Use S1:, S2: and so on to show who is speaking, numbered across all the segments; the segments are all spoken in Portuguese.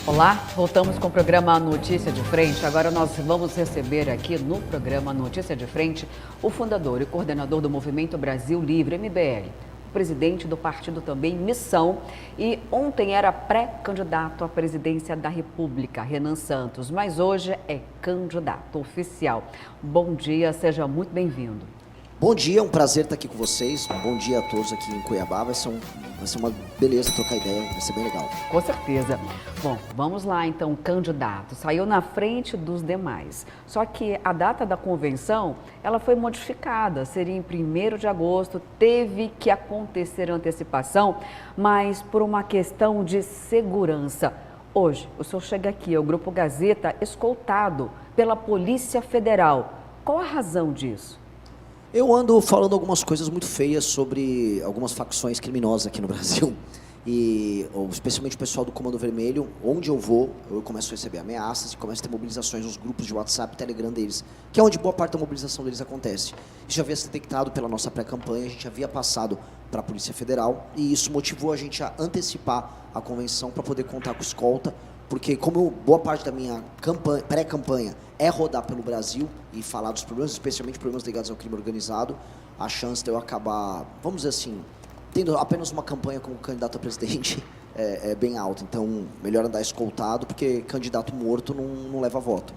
S1: Olá, voltamos com o programa Notícia de Frente. Agora nós vamos receber aqui no programa Notícia de Frente o fundador e coordenador do Movimento Brasil Livre, MBL, o presidente do partido também, Missão, e ontem era pré-candidato à presidência da República, Renan Santos, mas hoje é candidato oficial. Bom dia, seja muito bem-vindo.
S2: Bom dia, é um prazer estar aqui com vocês. Bom dia a todos aqui em Cuiabá. Vai ser uma beleza trocar ideia, vai ser bem legal.
S1: Com certeza. Bom, vamos lá então, candidato. Saiu na frente dos demais. Só que a data da convenção, ela foi modificada. Seria em 1º de agosto, teve que acontecer antecipação, mas por uma questão de segurança. Hoje, o senhor chega aqui ao Grupo Gazeta escoltado pela Polícia Federal. Qual a razão disso?
S2: Eu ando falando algumas coisas muito feias sobre algumas facções criminosas aqui no Brasil. E especialmente o pessoal do Comando Vermelho, onde eu vou, eu começo a receber ameaças e começo a ter mobilizações nos grupos de WhatsApp e Telegram deles, que é onde boa parte da mobilização deles acontece. Isso já havia sido detectado pela nossa pré-campanha, a gente havia passado para a Polícia Federal e isso motivou a gente a antecipar a convenção para poder contar com escolta, porque como boa parte da minha pré-campanha é rodar pelo Brasil e falar dos problemas, especialmente problemas ligados ao crime organizado, a chance de eu acabar, vamos dizer assim, tendo apenas uma campanha como candidato a presidente é bem alta. Então, melhor andar escoltado, porque candidato morto não leva voto.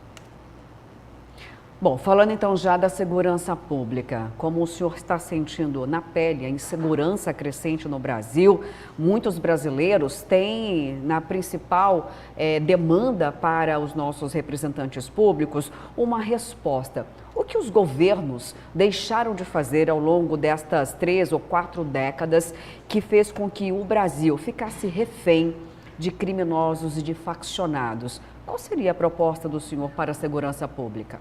S1: Bom, falando então já da segurança pública, como o senhor está sentindo na pele a insegurança crescente no Brasil, muitos brasileiros têm na principal demanda para os nossos representantes públicos uma resposta. O que os governos deixaram de fazer ao longo destas 3 ou 4 décadas que fez com que o Brasil ficasse refém de criminosos e de faccionados? Qual seria a proposta do senhor para a segurança pública?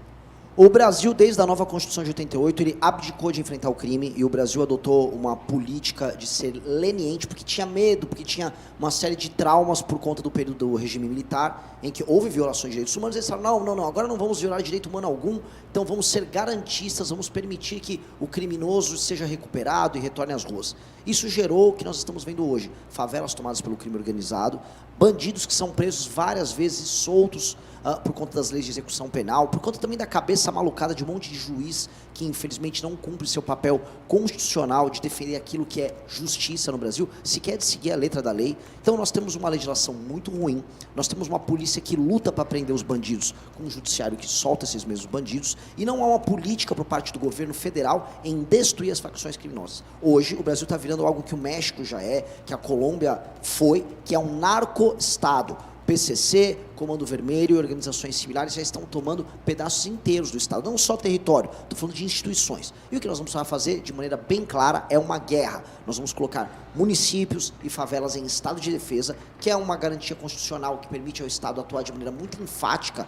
S2: O Brasil, desde a nova Constituição de 88, ele abdicou de enfrentar o crime e o Brasil adotou uma política de ser leniente, porque tinha medo, porque tinha uma série de traumas por conta do período do regime militar, em que houve violações de direitos humanos. Eles falaram, não, agora não vamos violar direito humano algum, então vamos ser garantistas, vamos permitir que o criminoso seja recuperado e retorne às ruas. Isso gerou o que nós estamos vendo hoje, favelas tomadas pelo crime organizado, bandidos que são presos várias vezes e soltos por conta das leis de execução penal, por conta também da cabeça malucada de um monte de juiz que infelizmente não cumpre seu papel constitucional de defender aquilo que é justiça no Brasil, sequer de seguir a letra da lei. Então nós temos uma legislação muito ruim, nós temos uma polícia que luta para prender os bandidos, com um judiciário que solta esses mesmos bandidos, e não há uma política por parte do governo federal em destruir as facções criminosas. Hoje o Brasil está virando algo que o México já é, que a Colômbia foi, que é um narco-estado. PCC, Comando Vermelho e organizações similares já estão tomando pedaços inteiros do Estado, não só território, estou falando de instituições. E o que nós vamos fazer, de maneira bem clara, é uma guerra. Nós vamos colocar municípios e favelas em estado de defesa, que é uma garantia constitucional que permite ao Estado atuar de maneira muito enfática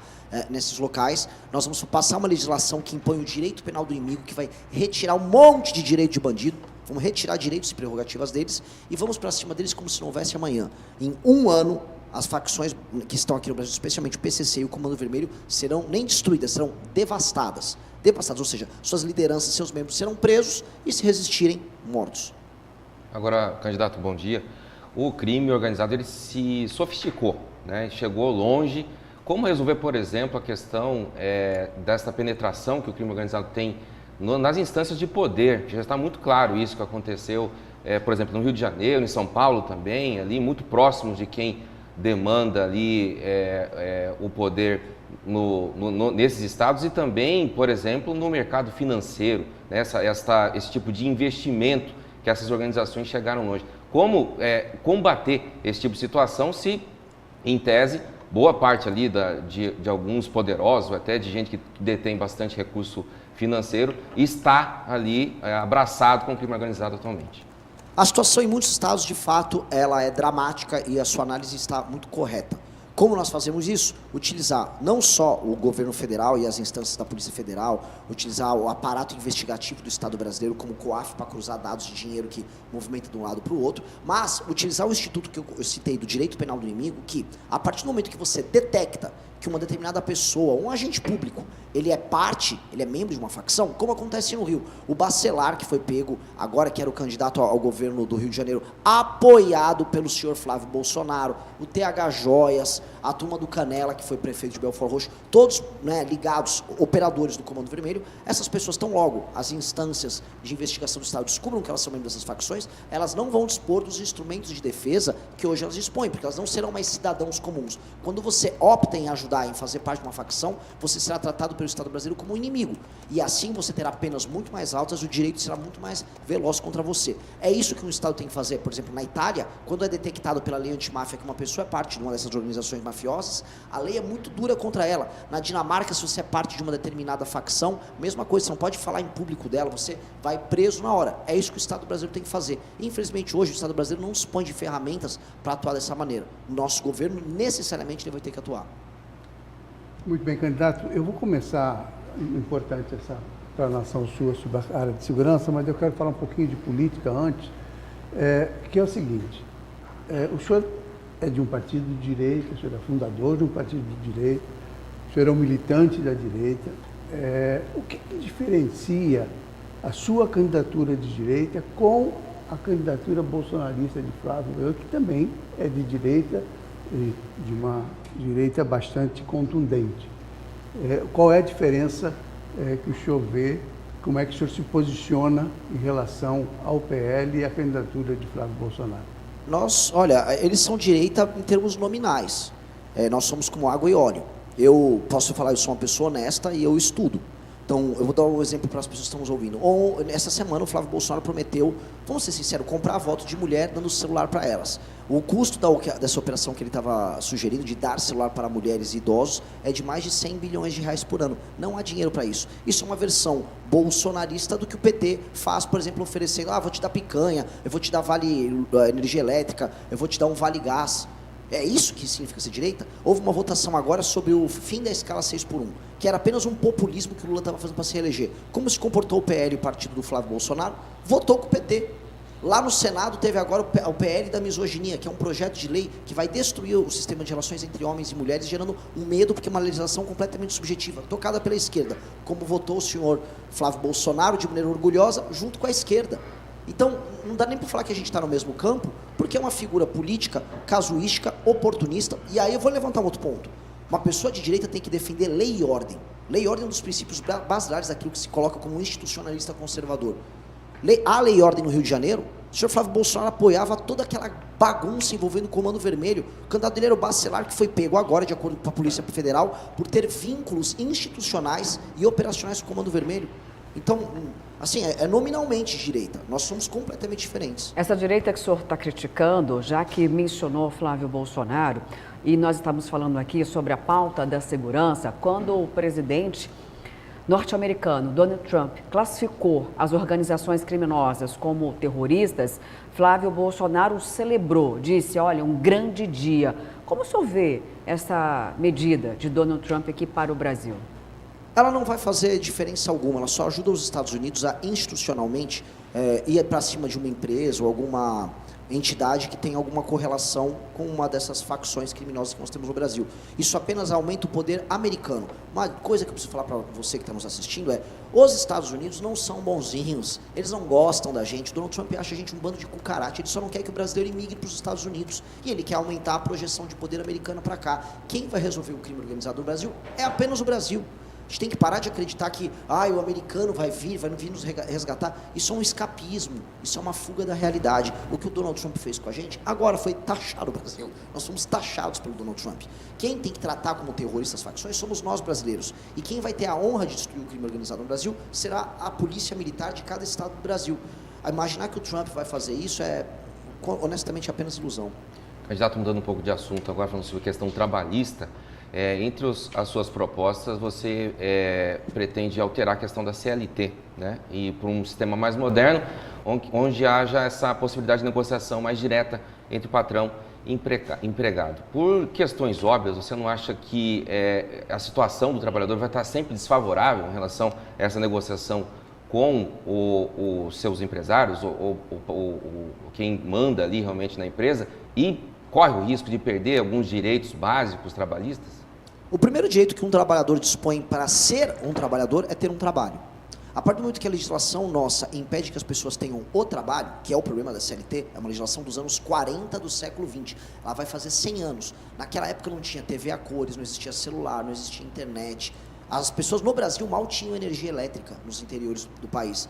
S2: nesses locais. Nós vamos passar uma legislação que impõe o direito penal do inimigo, que vai retirar um monte de direito de bandido, vamos retirar direitos e prerrogativas deles e vamos para cima deles como se não houvesse amanhã. Em 1 ano, as facções que estão aqui no Brasil, especialmente o PCC e o Comando Vermelho, serão nem destruídas, serão devastadas. Devastadas, ou seja, suas lideranças, seus membros serão presos e, se resistirem, mortos.
S3: Agora, candidato, bom dia. O crime organizado, ele se sofisticou, né? Chegou longe. Como resolver, por exemplo, a questão dessa penetração que o crime organizado tem nas instâncias de poder? Já está muito claro isso que aconteceu, por exemplo, no Rio de Janeiro, em São Paulo também, ali muito próximo de quem demanda ali o poder nesses estados e também, por exemplo, no mercado financeiro, né? Esse tipo de investimento que essas organizações chegaram longe. Como combater esse tipo de situação se, em tese, boa parte ali de alguns poderosos, até de gente que detém bastante recurso financeiro, está ali abraçado com o crime organizado atualmente?
S2: A situação em muitos estados, de fato, ela é dramática e a sua análise está muito correta. Como nós fazemos isso? Utilizar não só o governo federal e as instâncias da Polícia Federal, utilizar o aparato investigativo do Estado brasileiro como o COAF para cruzar dados de dinheiro que movimenta de um lado para o outro, mas utilizar o instituto que eu citei do direito penal do inimigo, que a partir do momento que você detecta que uma determinada pessoa, um agente público, ele é membro de uma facção, como acontece no Rio. O Bacelar, que foi pego agora, que era o candidato ao governo do Rio de Janeiro, apoiado pelo senhor Flávio Bolsonaro, o TH Joias, a turma do Canela, que foi prefeito de Belford Roxo, todos, né, ligados, operadores do Comando Vermelho. Essas pessoas estão logo, as instâncias de investigação do Estado descubram que elas são membros dessas facções, elas não vão dispor dos instrumentos de defesa que hoje elas dispõem, porque elas não serão mais cidadãos comuns. Quando você opta em ajudar, em fazer parte de uma facção, você será tratado pelo Estado brasileiro como um inimigo. E assim você terá penas muito mais altas, o direito será muito mais veloz contra você. É isso que um Estado tem que fazer. Por exemplo, na Itália, quando é detectado pela lei antimáfia que uma pessoa é parte de uma dessas organizações mafiosas, a lei é muito dura contra ela. Na Dinamarca, se você é parte de uma determinada facção, mesma coisa, você não pode falar em público dela, você vai preso na hora. É isso que o Estado brasileiro tem que fazer. Infelizmente, hoje, o Estado brasileiro não dispõe de ferramentas para atuar dessa maneira. O nosso governo, necessariamente, ele vai ter que atuar.
S4: Muito bem, candidato. Eu vou começar, importante essa explanação sua sobre a área de segurança, mas eu quero falar um pouquinho de política antes, que é o seguinte, o senhor é de um partido de direita, o senhor é fundador de um partido de direita, o senhor é um militante da direita. O que diferencia a sua candidatura de direita com a candidatura bolsonarista de Flávio Bolsonaro, que também é de direita, de uma direita bastante contundente? Qual é a diferença que o senhor vê, como é que o senhor se posiciona em relação ao PL e à candidatura de Flávio Bolsonaro?
S2: Olha, eles são direita em termos nominais. Nós somos como água e óleo. Eu posso falar, eu sou uma pessoa honesta e eu estudo. Então, eu vou dar um exemplo para as pessoas que estão nos ouvindo. Essa semana, o Flávio Bolsonaro prometeu, vamos ser sinceros, comprar voto de mulher dando celular para elas. O custo dessa operação que ele estava sugerindo, de dar celular para mulheres e idosos, é de mais de 100 bilhões de reais por ano. Não há dinheiro para isso. Isso é uma versão bolsonarista do que o PT faz, por exemplo, oferecendo, vou te dar picanha, eu vou te dar vale energia elétrica, eu vou te dar um vale gás. É isso que significa ser direita? Houve uma votação agora sobre o fim da escala 6x1, que era apenas um populismo que o Lula estava fazendo para se reeleger. Como se comportou o PL, o partido do Flávio Bolsonaro? Votou com o PT. Lá no Senado teve agora o PL da misoginia, que é um projeto de lei que vai destruir o sistema de relações entre homens e mulheres, gerando um medo, porque é uma legislação completamente subjetiva, tocada pela esquerda, como votou o senhor Flávio Bolsonaro de maneira orgulhosa, junto com a esquerda. Então, não dá nem para falar que a gente está no mesmo campo, porque é uma figura política, casuística, oportunista. E aí eu vou levantar um outro ponto. Uma pessoa de direita tem que defender lei e ordem. Lei e ordem é um dos princípios basilares daquilo que se coloca como institucionalista conservador. Há lei e ordem no Rio de Janeiro. O senhor Flávio Bolsonaro apoiava toda aquela bagunça envolvendo o Comando Vermelho. O candidato dele era o Bacelar, que foi pego agora, de acordo com a Polícia Federal, por ter vínculos institucionais e operacionais com o Comando Vermelho. Então, assim, é nominalmente direita. Nós somos completamente diferentes.
S1: Essa direita que o senhor está criticando, já que mencionou Flávio Bolsonaro, e nós estamos falando aqui sobre a pauta da segurança, quando o presidente norte-americano, Donald Trump, classificou as organizações criminosas como terroristas, Flávio Bolsonaro celebrou, disse, olha, um grande dia. Como o senhor vê essa medida de Donald Trump aqui para o Brasil?
S2: Ela não vai fazer diferença alguma, ela só ajuda os Estados Unidos a institucionalmente ir para cima de uma empresa ou alguma entidade que tem alguma correlação com uma dessas facções criminosas que nós temos no Brasil. Isso apenas aumenta o poder americano. Uma coisa que eu preciso falar para você que está nos assistindo é, os Estados Unidos não são bonzinhos, eles não gostam da gente, o Donald Trump acha a gente um bando de cucaracha, ele só não quer que o brasileiro imigre para os Estados Unidos, e ele quer aumentar a projeção de poder americano para cá. Quem vai resolver o crime organizado no Brasil é apenas o Brasil. A gente tem que parar de acreditar que o americano vai vir nos resgatar. Isso é um escapismo, isso é uma fuga da realidade. O que o Donald Trump fez com a gente, agora foi taxar o Brasil. Nós somos taxados pelo Donald Trump. Quem tem que tratar como terroristas facções somos nós brasileiros. E quem vai ter a honra de destruir o crime organizado no Brasil será a polícia militar de cada estado do Brasil. Imaginar que o Trump vai fazer isso é, honestamente, apenas ilusão.
S3: Candidato, mudando um pouco de assunto agora, falando sobre a questão trabalhista, entre as suas propostas, você pretende alterar a questão da CLT, né? E para um sistema mais moderno, onde haja essa possibilidade de negociação mais direta entre patrão e empregado. Por questões óbvias, você não acha que a situação do trabalhador vai estar sempre desfavorável em relação a essa negociação com os seus empresários, ou quem manda ali realmente na empresa, e corre o risco de perder alguns direitos básicos trabalhistas?
S2: O primeiro direito que um trabalhador dispõe para ser um trabalhador é ter um trabalho. A partir do momento que a legislação nossa impede que as pessoas tenham o trabalho, que é o problema da CLT, é uma legislação dos anos 40 do século 20, ela vai fazer 100 anos. Naquela época não tinha TV a cores, não existia celular, não existia internet. As pessoas no Brasil mal tinham energia elétrica nos interiores do país.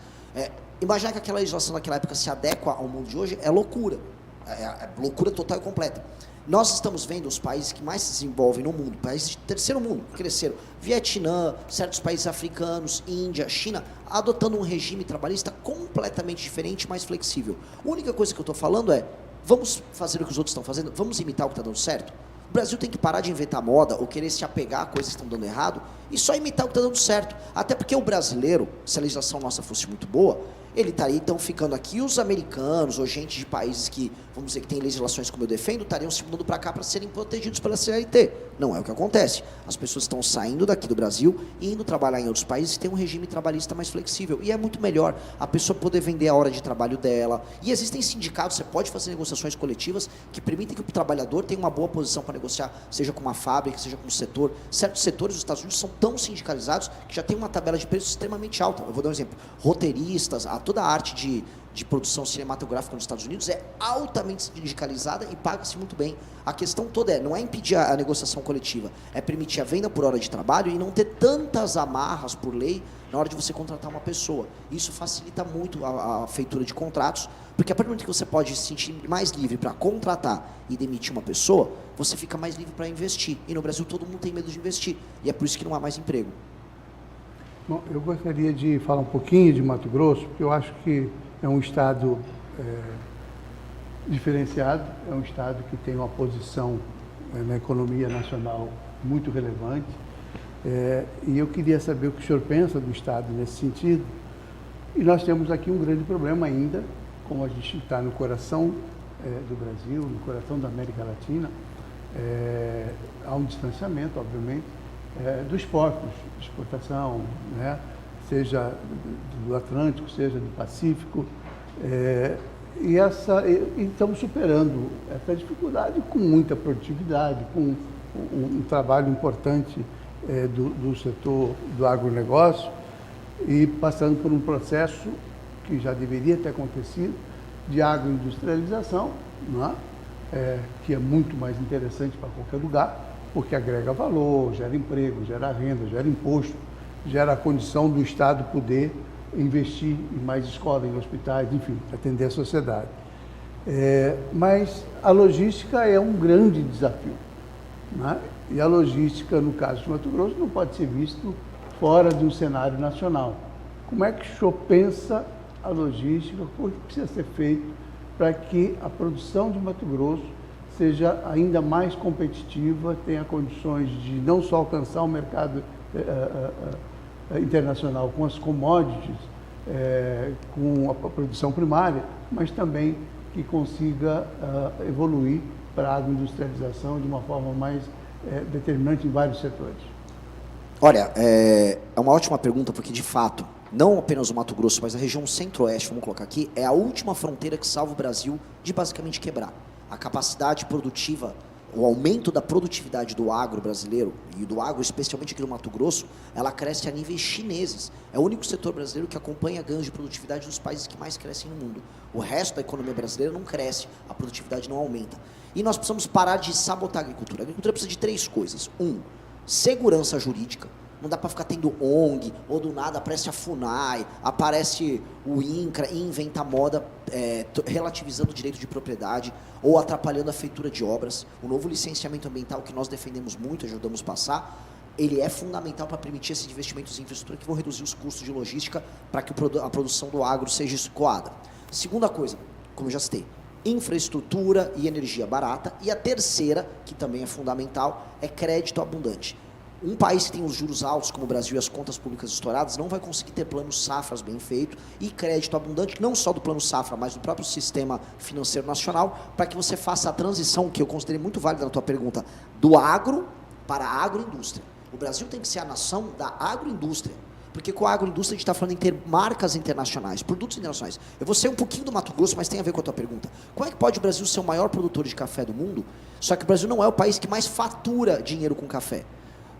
S2: Imaginar que aquela legislação naquela época se adequa ao mundo de hoje é loucura. É loucura total e completa. Nós estamos vendo os países que mais se desenvolvem no mundo, países de terceiro mundo, que cresceram, Vietnã, certos países africanos, Índia, China, adotando um regime trabalhista completamente diferente, mais flexível. A única coisa que eu estou falando é, vamos fazer o que os outros estão fazendo? Vamos imitar o que está dando certo? O Brasil tem que parar de inventar moda ou querer se apegar a coisas que estão dando errado e só imitar o que está dando certo. Até porque o brasileiro, se a legislação nossa fosse muito boa, ele estaria então ficando aqui, os americanos ou gente de países que, vamos dizer, que tem legislações como eu defendo, estariam se mudando para cá para serem protegidos pela CLT. Não é o que acontece. As pessoas estão saindo daqui do Brasil e indo trabalhar em outros países que têm um regime trabalhista mais flexível. E é muito melhor a pessoa poder vender a hora de trabalho dela. E existem sindicatos, você pode fazer negociações coletivas que permitem que o trabalhador tenha uma boa posição para negociar, seja com uma fábrica, seja com um setor. Certos setores dos Estados Unidos são tão sindicalizados que já tem uma tabela de preços extremamente alta. Eu vou dar um exemplo. Roteiristas, toda a arte de produção cinematográfica nos Estados Unidos é altamente sindicalizada e paga-se muito bem. A questão toda não é impedir a negociação coletiva, é permitir a venda por hora de trabalho e não ter tantas amarras por lei na hora de você contratar uma pessoa. Isso facilita muito a feitura de contratos, porque a partir do momento que você pode se sentir mais livre para contratar e demitir uma pessoa, você fica mais livre para investir. E no Brasil todo mundo tem medo de investir, e é por isso que não há mais emprego.
S4: Bom, eu gostaria de falar um pouquinho de Mato Grosso, porque eu acho que é um estado diferenciado, é um estado que tem uma posição na economia nacional muito relevante, e eu queria saber o que o senhor pensa do estado nesse sentido. E nós temos aqui um grande problema ainda, como a gente está no coração do Brasil, no coração da América Latina, há um distanciamento, obviamente, dos portos de exportação, né? Seja do Atlântico, seja do Pacífico, e estamos superando essa dificuldade com muita produtividade, com um trabalho importante do setor do agronegócio e passando por um processo que já deveria ter acontecido de agroindustrialização, né? Que é muito mais interessante para qualquer lugar, porque agrega valor, gera emprego, gera renda, gera imposto, gera a condição do Estado poder investir em mais escolas, em hospitais, enfim, atender a sociedade. Mas a logística é um grande desafio, né? E a logística, no caso de Mato Grosso, não pode ser visto fora de um cenário nacional. Como é que o senhor pensa a logística, o que precisa ser feito para que a produção de Mato Grosso seja ainda mais competitiva, tenha condições de não só alcançar o mercado internacional com as commodities, com a produção primária, mas também que consiga evoluir para a agroindustrialização de uma forma mais determinante em vários setores?
S2: Olha, é uma ótima pergunta, porque de fato, não apenas o Mato Grosso, mas a região centro-oeste, vamos colocar aqui, é a última fronteira que salva o Brasil de basicamente quebrar. A capacidade produtiva, o aumento da produtividade do agro brasileiro, e do agro especialmente aqui no Mato Grosso, ela cresce a níveis chineses. É o único setor brasileiro que acompanha ganhos de produtividade dos países que mais crescem no mundo. O resto da economia brasileira não cresce, a produtividade não aumenta. E nós precisamos parar de sabotar a agricultura. A agricultura precisa de 3 coisas. 1, segurança jurídica. Não dá para ficar tendo ONG, ou do nada aparece a FUNAI, aparece o INCRA e inventa moda relativizando o direito de propriedade ou atrapalhando a feitura de obras. O novo licenciamento ambiental, que nós defendemos muito, ajudamos a passar, ele é fundamental para permitir esses investimentos em infraestrutura que vão reduzir os custos de logística para que a produção do agro seja escoada. Segunda coisa, como eu já citei, infraestrutura e energia barata. E a terceira, que também é fundamental, é crédito abundante. Um país que tem os juros altos, como o Brasil, e as contas públicas estouradas, não vai conseguir ter planos safras bem feitos e crédito abundante, não só do plano safra, mas do próprio sistema financeiro nacional, para que você faça a transição, que eu considerei muito válida na tua pergunta, do agro para a agroindústria. O Brasil tem que ser a nação da agroindústria, porque com a agroindústria a gente está falando em ter marcas internacionais, produtos internacionais. Eu vou ser um pouquinho do Mato Grosso, mas tem a ver com a tua pergunta. Como é que pode o Brasil ser o maior produtor de café do mundo, só que o Brasil não é o país que mais fatura dinheiro com café?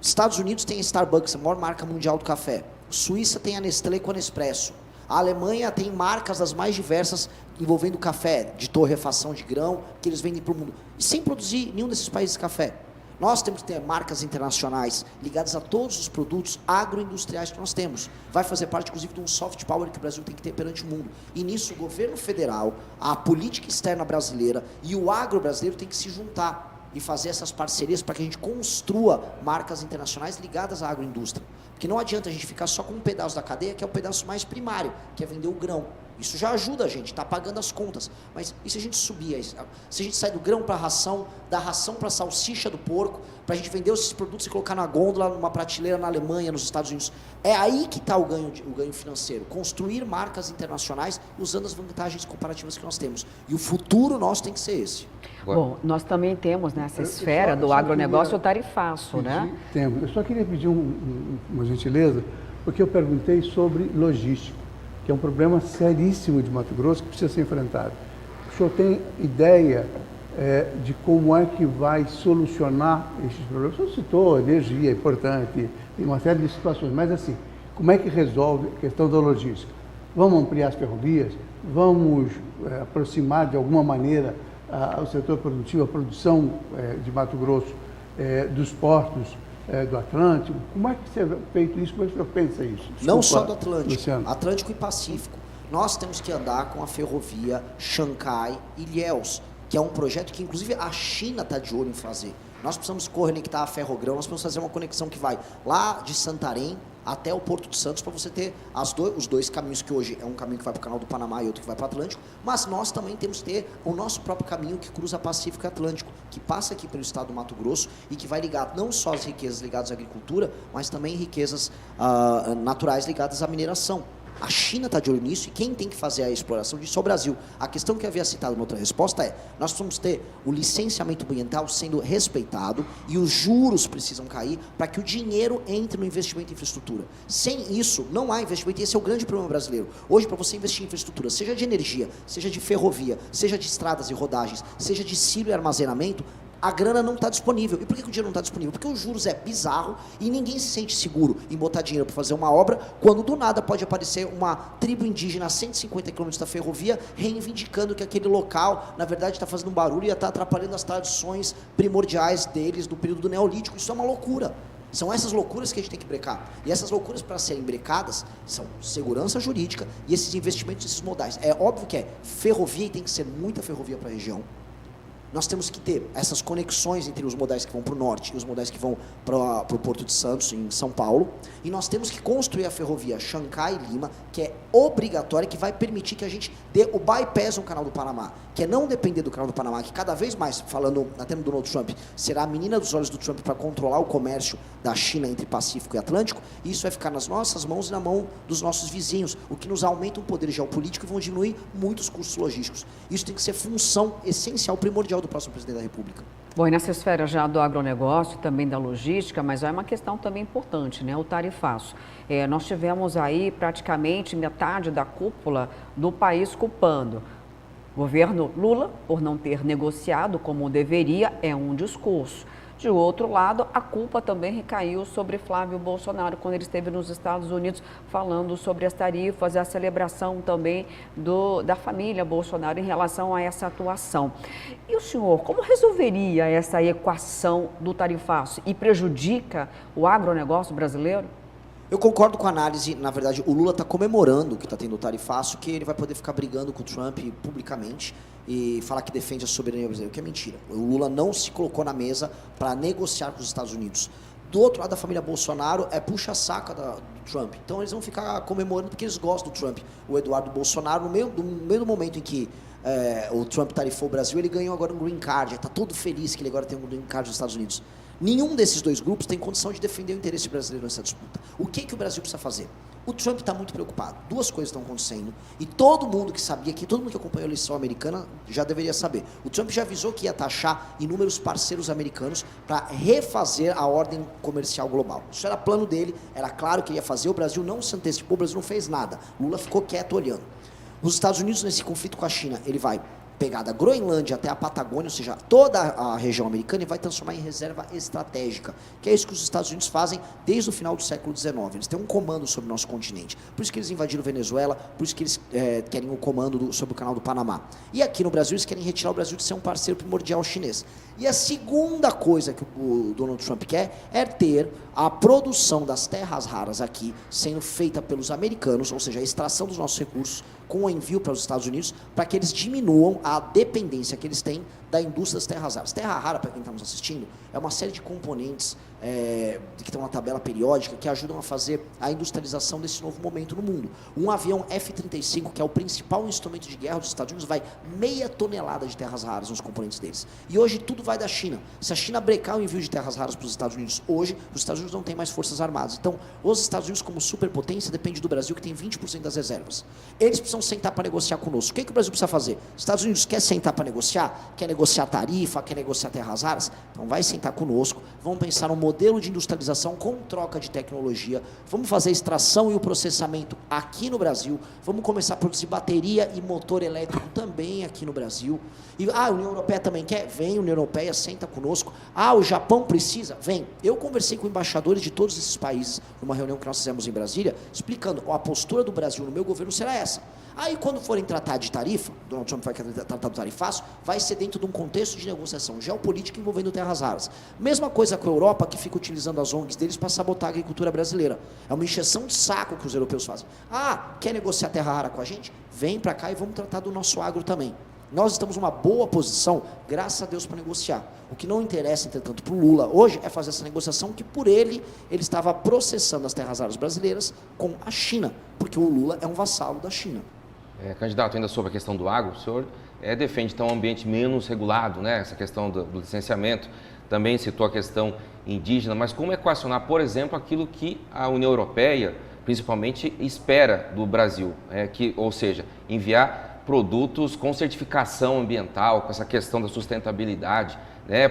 S2: Estados Unidos tem a Starbucks, a maior marca mundial do café. Suíça tem a Nestlé com a Nespresso. A Alemanha tem marcas das mais diversas envolvendo café, de torrefação de grão, que eles vendem para o mundo. E sem produzir nenhum desses países café. Nós temos que ter marcas internacionais ligadas a todos os produtos agroindustriais que nós temos. Vai fazer parte, inclusive, de um soft power que o Brasil tem que ter perante o mundo. E nisso, o governo federal, a política externa brasileira e o agro brasileiro tem que se juntar e fazer essas parcerias para que a gente construa marcas internacionais ligadas à agroindústria. Porque não adianta a gente ficar só com um pedaço da cadeia, que é o pedaço mais primário, que é vender o grão. Isso já ajuda a gente, está pagando as contas. Mas e se a gente subir, se a gente sai do grão para a ração, da ração para a salsicha do porco, para a gente vender esses produtos e colocar na gôndola, numa prateleira na Alemanha, nos Estados Unidos? É aí que está o ganho financeiro. Construir marcas internacionais usando as vantagens comparativas que nós temos. E o futuro nosso tem que ser esse.
S1: Bom, nós também temos nessa esfera do agronegócio o tarifaço, né?
S4: Temos. Eu só queria pedir uma gentileza, porque eu perguntei sobre logística, que é um problema seríssimo de Mato Grosso que precisa ser enfrentado. O senhor tem ideia de como é que vai solucionar esses problemas? O senhor citou, energia é importante, tem uma série de situações, mas assim, como é que resolve a questão da logística? Vamos ampliar as ferrovias? Vamos aproximar de alguma maneira o setor produtivo, a produção de Mato Grosso dos portos do Atlântico? Como é que você tem feito isso? Como é que o senhor pensa isso? Desculpa,
S2: não só do Atlântico,
S4: Luciano.
S2: Atlântico e Pacífico. Nós temos que andar com a ferrovia Xangai-Ilhéus, que é um projeto que inclusive a China está de olho em fazer. Nós precisamos conectar a Ferrogrão, nós precisamos fazer uma conexão que vai lá de Santarém até o Porto de Santos, para você ter os dois caminhos, que hoje é um caminho que vai para o Canal do Panamá e outro que vai para o Atlântico, mas nós também temos que ter o nosso próprio caminho que cruza Pacífico e Atlântico, que passa aqui pelo estado do Mato Grosso e que vai ligar não só as riquezas ligadas à agricultura, mas também riquezas naturais ligadas à mineração. A China está de olho nisso e quem tem que fazer a exploração disso é o Brasil. A questão que eu havia citado na outra resposta é, nós precisamos ter o licenciamento ambiental sendo respeitado e os juros precisam cair para que o dinheiro entre no investimento em infraestrutura. Sem isso, não há investimento e esse é o grande problema brasileiro. Hoje, para você investir em infraestrutura, seja de energia, seja de ferrovia, seja de estradas e rodagens, seja de silo e armazenamento, a grana não está disponível. E por que o dinheiro não está disponível? Porque os juros é bizarro e ninguém se sente seguro em botar dinheiro para fazer uma obra, quando do nada pode aparecer uma tribo indígena a 150 km da ferrovia reivindicando que aquele local, na verdade, está fazendo um barulho e está atrapalhando as tradições primordiais deles do período do Neolítico. Isso é uma loucura. São essas loucuras que a gente tem que brecar. E essas loucuras, para serem brecadas, são segurança jurídica e esses investimentos, esses modais. É óbvio que ferrovia e tem que ser muita ferrovia para a região. Nós temos que ter essas conexões entre os modais que vão para o norte e os modais que vão para o Porto de Santos, em São Paulo. E nós temos que construir a ferrovia Xangai-Lima, que é obrigatória, que vai permitir que a gente dê o bypass no Canal do Panamá, que é não depender do Canal do Panamá, que cada vez mais, falando até no Donald Trump, será a menina dos olhos do Trump para controlar o comércio da China entre Pacífico e Atlântico, e isso vai ficar nas nossas mãos e na mão dos nossos vizinhos, o que nos aumenta o poder geopolítico e vão diminuir muitos custos logísticos. Isso tem que ser função essencial, primordial do próximo presidente da República.
S1: Bom, e nessa esfera já do agronegócio, também da logística, mas é uma questão também importante, né? O tarifaço. Nós tivemos aí praticamente metade da cúpula do país culpando. O governo Lula, por não ter negociado como deveria, é um discurso. De outro lado, a culpa também recaiu sobre Flávio Bolsonaro, quando ele esteve nos Estados Unidos falando sobre as tarifas e a celebração também da família Bolsonaro em relação a essa atuação. E o senhor, como resolveria essa equação do tarifaço e prejudica o agronegócio brasileiro?
S2: Eu concordo com a análise, na verdade, o Lula está comemorando que está tendo o tarifaço, que ele vai poder ficar brigando com o Trump publicamente e falar que defende a soberania brasileira, o que é mentira. O Lula não se colocou na mesa para negociar com os Estados Unidos. Do outro lado, da família Bolsonaro puxa-saca do Trump. Então eles vão ficar comemorando porque eles gostam do Trump. O Eduardo Bolsonaro, no meio do momento em que o Trump tarifou o Brasil, ele ganhou agora um green card, está todo feliz que ele agora tem um green card dos Estados Unidos. Nenhum desses dois grupos tem condição de defender o interesse brasileiro nessa disputa. O que o Brasil precisa fazer? O Trump está muito preocupado. Duas coisas estão acontecendo e todo mundo que sabia, todo mundo que acompanhou a eleição americana já deveria saber. O Trump já avisou que ia taxar inúmeros parceiros americanos para refazer a ordem comercial global. Isso era plano dele, era claro que ele ia fazer, o Brasil não se antecipou, o Brasil não fez nada. Lula ficou quieto olhando. Os Estados Unidos, nesse conflito com a China, ele vai pegar da Groenlândia até a Patagônia, ou seja, toda a região americana, e vai transformar em reserva estratégica, que é isso que os Estados Unidos fazem desde o final do século XIX. Eles têm um comando sobre o nosso continente. Por isso que eles invadiram Venezuela, por isso que eles querem o comando sobre o canal do Panamá. E aqui no Brasil, eles querem retirar o Brasil de ser um parceiro primordial chinês. E a segunda coisa que o Donald Trump quer é ter a produção das terras raras aqui sendo feita pelos americanos, ou seja, a extração dos nossos recursos com o envio para os Estados Unidos, para que eles diminuam a dependência que eles têm da indústria das terras raras. Terra rara, para quem está nos assistindo, é uma série de componentes que estão na tabela periódica que ajudam a fazer a industrialização desse novo momento no mundo. Um avião F-35, que é o principal instrumento de guerra dos Estados Unidos, vai 0,5 tonelada de terras raras nos componentes deles. E hoje tudo vai da China. Se a China brecar o envio de terras raras para os Estados Unidos hoje, os Estados Unidos não têm mais forças armadas. Então, os Estados Unidos, como superpotência, depende do Brasil, que tem 20% das reservas. Eles precisam sentar para negociar conosco. O que o Brasil precisa fazer? Os Estados Unidos quer sentar para negociar? Quer negociar tarifa? Quer negociar terras raras? Então vai sentar conosco, vamos pensar num modelo de industrialização com troca de tecnologia, vamos fazer a extração e o processamento aqui no Brasil, vamos começar a produzir bateria e motor elétrico também aqui no Brasil. E a União Europeia também quer? Vem, a União Europeia, senta conosco. O Japão precisa? Vem. Eu conversei com embaixadores de todos esses países numa reunião que nós fizemos em Brasília, explicando, a postura do Brasil no meu governo será essa. Aí, quando forem tratar de tarifa, Donald Trump vai tratar do tarifaço, vai ser dentro de um contexto de negociação geopolítica envolvendo terras raras. Mesma coisa com a Europa, que fica utilizando as ONGs deles para sabotar a agricultura brasileira. É uma encheção de saco que os europeus fazem. Quer negociar terra rara com a gente? Vem para cá e vamos tratar do nosso agro também. Nós estamos numa boa posição, graças a Deus, para negociar. O que não interessa, entretanto, para o Lula hoje é fazer essa negociação que, por ele estava processando as terras raras brasileiras com a China, porque o Lula é um vassalo da China.
S3: Candidato, ainda sobre a questão do agro, o senhor defende então um ambiente menos regulado, né? Essa questão do licenciamento, também citou a questão indígena, mas como equacionar, por exemplo, aquilo que a União Europeia, principalmente, espera do Brasil, ou seja, enviar produtos com certificação ambiental, com essa questão da sustentabilidade,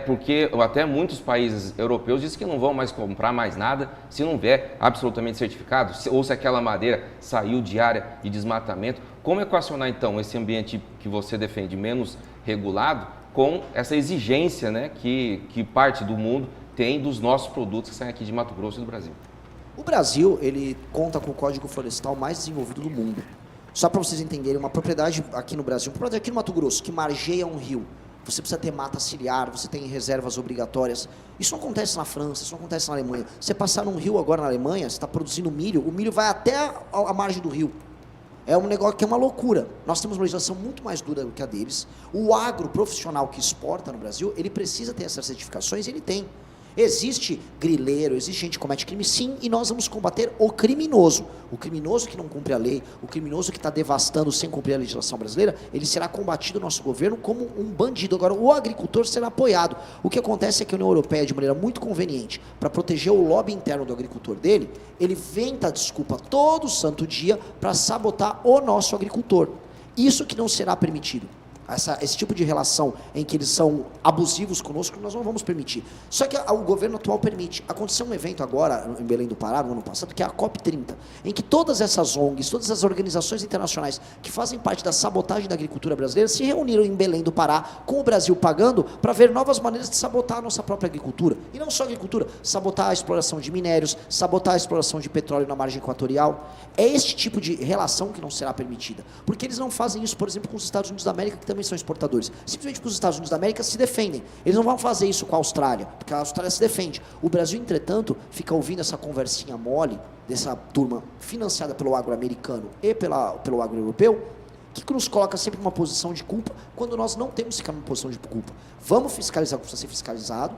S3: porque até muitos países europeus dizem que não vão mais comprar mais nada se não vier absolutamente certificado, ou se aquela madeira saiu de área de desmatamento. Como equacionar, então, esse ambiente que você defende menos regulado com essa exigência que parte do mundo tem dos nossos produtos que saem aqui de Mato Grosso e do Brasil?
S2: O Brasil, ele conta com o Código Florestal mais desenvolvido do mundo. Só para vocês entenderem, uma propriedade aqui no Brasil, uma propriedade aqui no Mato Grosso, que margeia um rio, você precisa ter mata ciliar, você tem reservas obrigatórias. Isso não acontece na França, isso não acontece na Alemanha. Você passar num rio agora na Alemanha, você está produzindo milho, o milho vai até a margem do rio. É um negócio que é uma loucura. Nós temos uma legislação muito mais dura do que a deles. O agro profissional que exporta no Brasil, ele precisa ter essas certificações, ele tem. Existe grileiro, existe gente que comete crime, sim, e nós vamos combater o criminoso. O criminoso que não cumpre a lei, o criminoso que está devastando sem cumprir a legislação brasileira, ele será combatido no nosso governo como um bandido. Agora, o agricultor será apoiado. O que acontece é que a União Europeia, de maneira muito conveniente, para proteger o lobby interno do agricultor dele, ele inventa desculpa todo santo dia para sabotar o nosso agricultor. Isso que não será permitido. Esse tipo de relação em que eles são abusivos conosco, nós não vamos permitir. Só que o governo atual permite. Aconteceu um evento agora, em Belém do Pará, no ano passado, que é a COP30, em que todas essas ONGs, todas as organizações internacionais que fazem parte da sabotagem da agricultura brasileira se reuniram em Belém do Pará, com o Brasil pagando, para ver novas maneiras de sabotar a nossa própria agricultura. E não só a agricultura, sabotar a exploração de minérios, sabotar a exploração de petróleo na margem equatorial. É este tipo de relação que não será permitida. Porque eles não fazem isso, por exemplo, com os Estados Unidos da América, que também são exportadores. Simplesmente porque os Estados Unidos da América se defendem. Eles não vão fazer isso com a Austrália, porque a Austrália se defende. O Brasil, entretanto, fica ouvindo essa conversinha mole dessa turma financiada pelo agro americano e pelo agro europeu, que nos coloca sempre numa posição de culpa, quando nós não temos que ficar numa posição de culpa. Vamos fiscalizar o que precisa ser fiscalizado,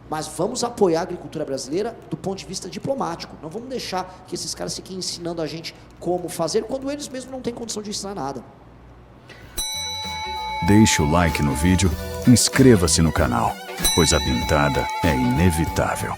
S2: mas vamos apoiar a agricultura brasileira do ponto de vista diplomático. Não vamos deixar que esses caras fiquem ensinando a gente como fazer, quando eles mesmos não têm condição de ensinar nada.
S5: Deixe o like no vídeo, inscreva-se no canal, pois a pintada é inevitável.